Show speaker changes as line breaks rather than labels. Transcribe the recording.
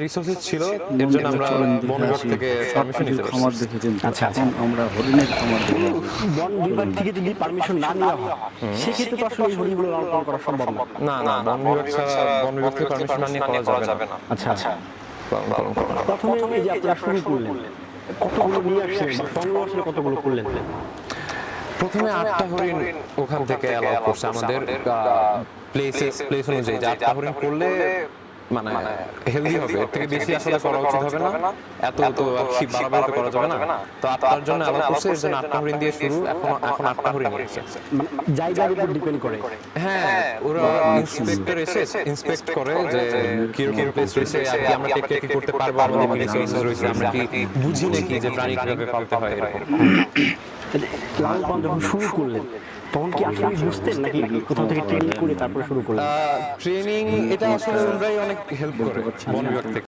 Resources ছিল এর জন্য আমরা বন বিভাগ থেকে পারমিশন নিতে
খামার
পারছি।
দেখেছেন তো,
আচ্ছা, আচ্ছা।
এখন আমরা হরিণের খামার দেখেছি।
বন বিভাগ থেকে যদি পারমিশন না নেওয়া হয় সেক্ষেত্রে তো আসলে এই হরিণগুলো লালন পালন করা সম্ভব না।
না বন বিভাগ ছাড়া বন বিভাগ থেকে পারমিশন না নিয়ে করা যাবে না।
আচ্ছা আচ্ছা।
পালন করা যাবে না।
প্রথমে এই যে আপনারা শুরু করলেন, কতগুলো নিয়ে আসছেন বা সংগ্রহ আসলে কতগুলো করলেন?
প্রথমে 8টা হরিণ ওখান থেকে অ্যালাউ করছে আমাদের প্লেস অনুযায়ী যে 8টা হরিণ করলে মানে হেলদি হবে, এর থেকে বেশি আসলে করা উচিত হবে না, এত তো আর কি বাড়াবাড়ি তো করা যাবে না। তো 8টার জন্য অ্যালাউ করছে, এর জন্য 8টা হরিণ দিয়ে শুরু, এখন 8টা হরিণ হয়েছে।
মানে জায়গার উপর ডিপেন্ড করে।
হ্যাঁ, ওরা ইন্সপেক্টর এসে ইন্সপেক্ট করে যে কিরকম প্লেস রয়েছে, আর কি আমরা টেক কি করতে পারবো, আমাদের কি রিসোর্সেস রয়েছে, আমরা কি বুঝি নাকি যে প্রাণী কিভাবে পালতে হয় এরকম।
লালন পালন যখন শুরু করলেন তখন কি আসলে বুঝতেন নাকি কোথাও থেকে ট্রেনিং করে তারপর শুরু করলেন?
ট্রেনিং এটা আসলে ওরাই অনেক হেল্প করে বন বিভাগ থেকে।